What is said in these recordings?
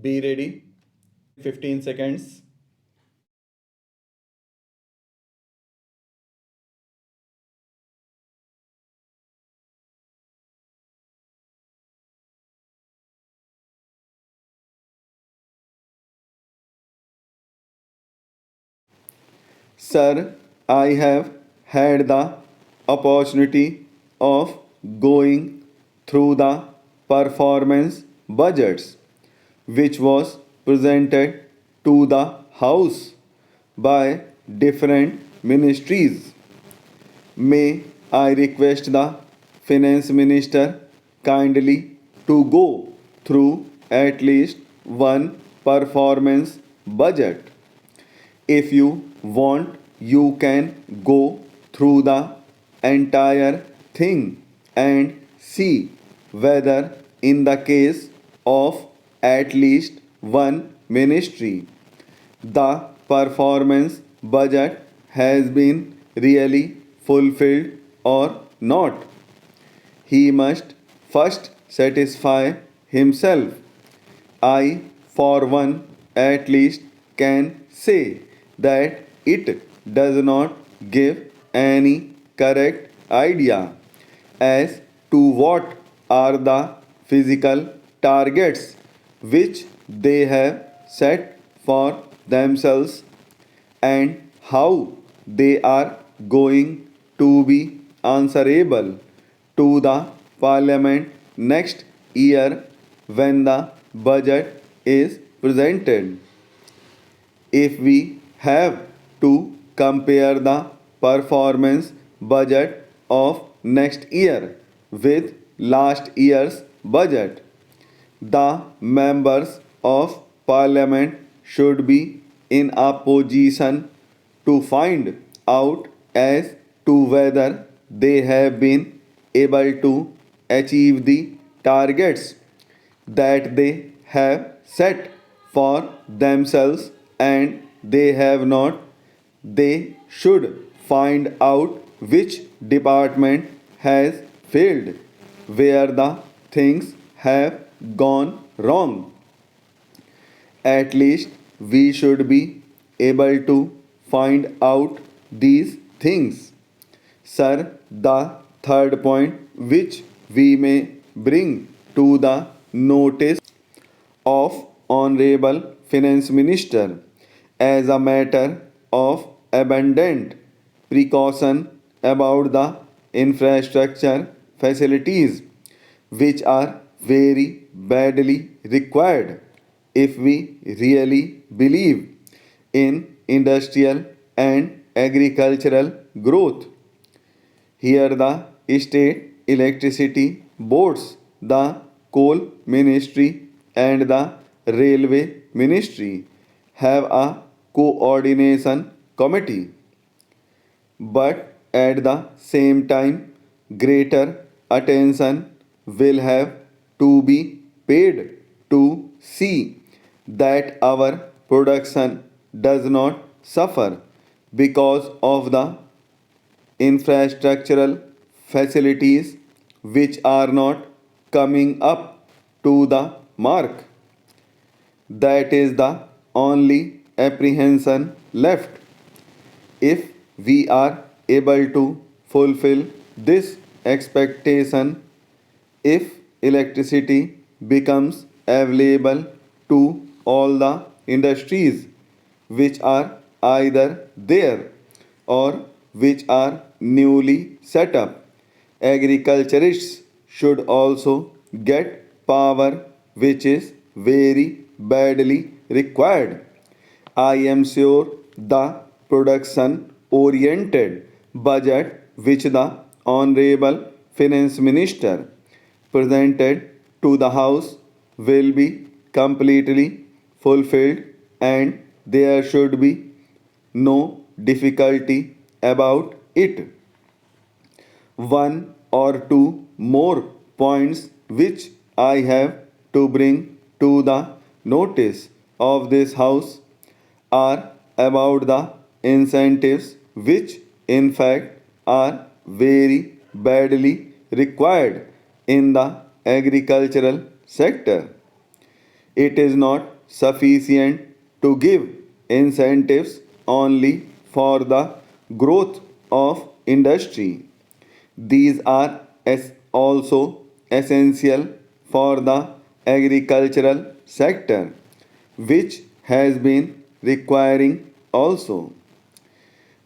Be ready. 15 seconds. Sir, I have had the opportunity of going through the performance budgets which was presented to the House by different ministries. May I request the Finance Minister kindly to go through at least one performance budget. If you want, you can go through the entire thing and see whether, in the case of at least one ministry, the performance budget has been really fulfilled or not. He must first satisfy himself. I, for one, at least can say that it does not give any correct idea as to what are the physical targets which they have set for themselves and how they are going to be answerable to the parliament next year when the budget is presented. If we have to compare the performance budget of next year with last year's budget, the members of parliament should be in a position to find out as to whether they have been able to achieve the targets that they have set for themselves and they have not. They should find out which department has failed, where the things have gone wrong. At least we should be able to find out these things. Sir, the third point which we may bring to the notice of Honorable Finance Minister as a matter of abundant precaution about the infrastructure facilities which are very badly required if we really believe in industrial and agricultural growth. Here, the state electricity boards, the coal ministry, and the railway ministry have a coordination committee. But at the same time, greater attention will have to be paid to see that our production does not suffer because of the infrastructural facilities which are not coming up to the mark. That is the only apprehension left. If we are able to fulfill this expectation, if electricity becomes available to all the industries which are either there or which are newly set up, agriculturists should also get power which is very badly required. I am sure the production oriented budget which the Honorable Finance Minister presented to the House will be completely fulfilled and there should be no difficulty about it. One or two more points which I have to bring to the notice of this House are about the incentives which in fact are very badly required in the agricultural sector. It is not sufficient to give incentives only for the growth of industry. These are also essential for the agricultural sector, which has been requiring also.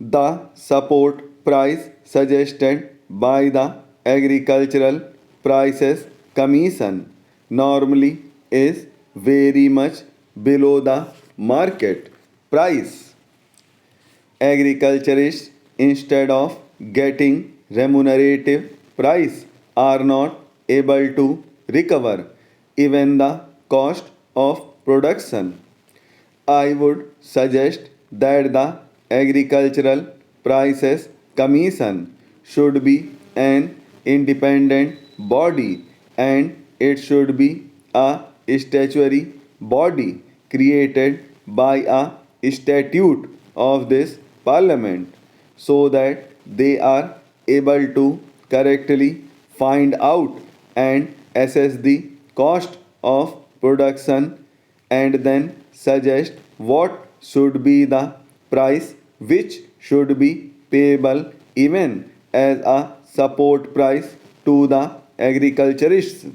The support price suggested by the Agricultural Prices Commission normally is very much below the market price. Agriculturists, instead of getting remunerative price, are not able to recover even the cost of production. I would suggest that the Agricultural Prices Commission should be an independent body, and it should be a statutory body created by a statute of this parliament, so that they are able to correctly find out and assess the cost of production, and then suggest what should be the price which should be payable even as a support price to the agriculturists.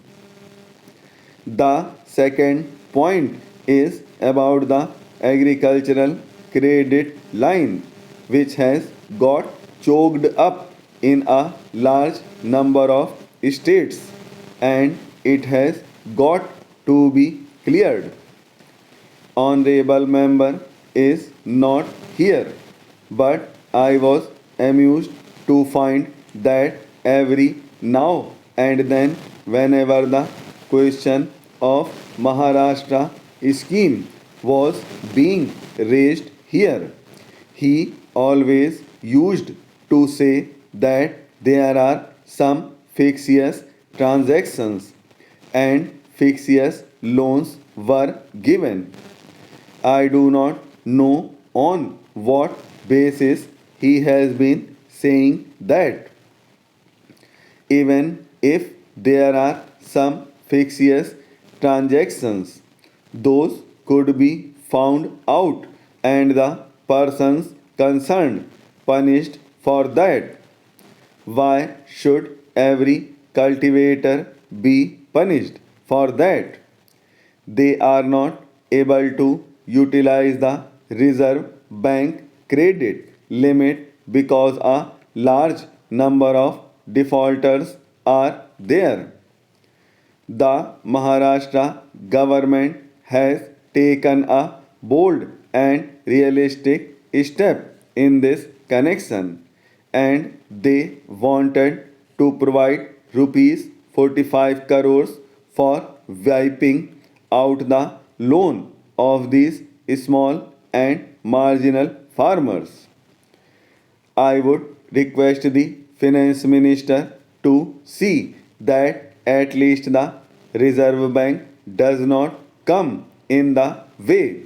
The second point is about the agricultural credit line, which has got choked up in a large number of states, and it has got to be cleared. Honorable member is not here, but I was amused to find that every now and then, whenever the question of Maharashtra scheme was being raised here, he always used to say that there are some fictitious transactions and fictitious loans were given. I do not know on what basis he has been saying that. Even if there are some fictitious transactions, those could be found out and the persons concerned punished for that. Why should every cultivator be punished for that? They are not able to utilize the Reserve Bank credit limit because a large number of defaulters are there. The Maharashtra government has taken a bold and realistic step in this connection, and they wanted to provide rupees 45 crores for wiping out the loan of these small and marginal farmers. I would request the finance minister to see that at least the Reserve Bank does not come in the way.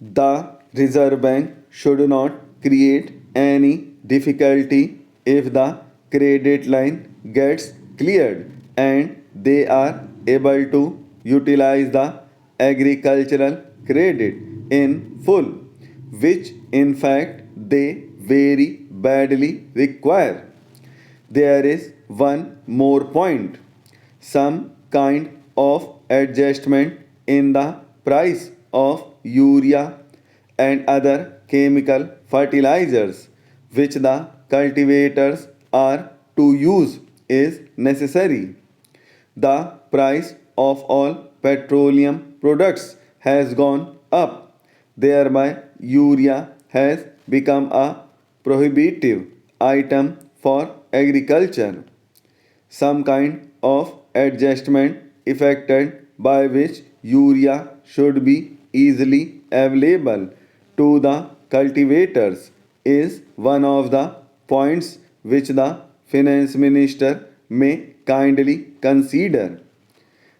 The Reserve Bank should not create any difficulty if the credit line gets cleared and they are able to utilize the agricultural credit in full, which in fact they very badly require. There is one more point. Some kind of adjustment in the price of urea and other chemical fertilizers which the cultivators are to use is necessary. The price of all petroleum products has gone up, thereby, urea has become a prohibitive item for agriculture. Some kind of adjustment effected by which urea should be easily available to the cultivators is one of the points which the finance minister may kindly consider.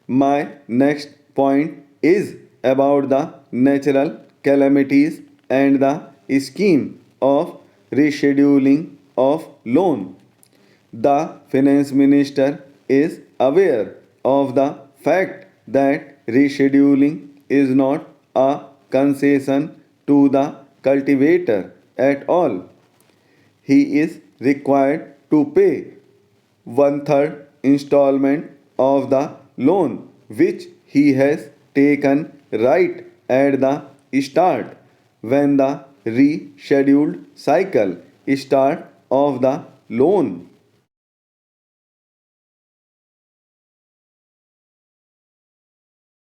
My next point is about the natural calamities and the scheme of rescheduling of loan. The finance minister is aware of the fact that rescheduling is not a concession to the cultivator at all. He is required to pay one third installment of the loan which he has taken right at the start when the rescheduled cycle start of the loan.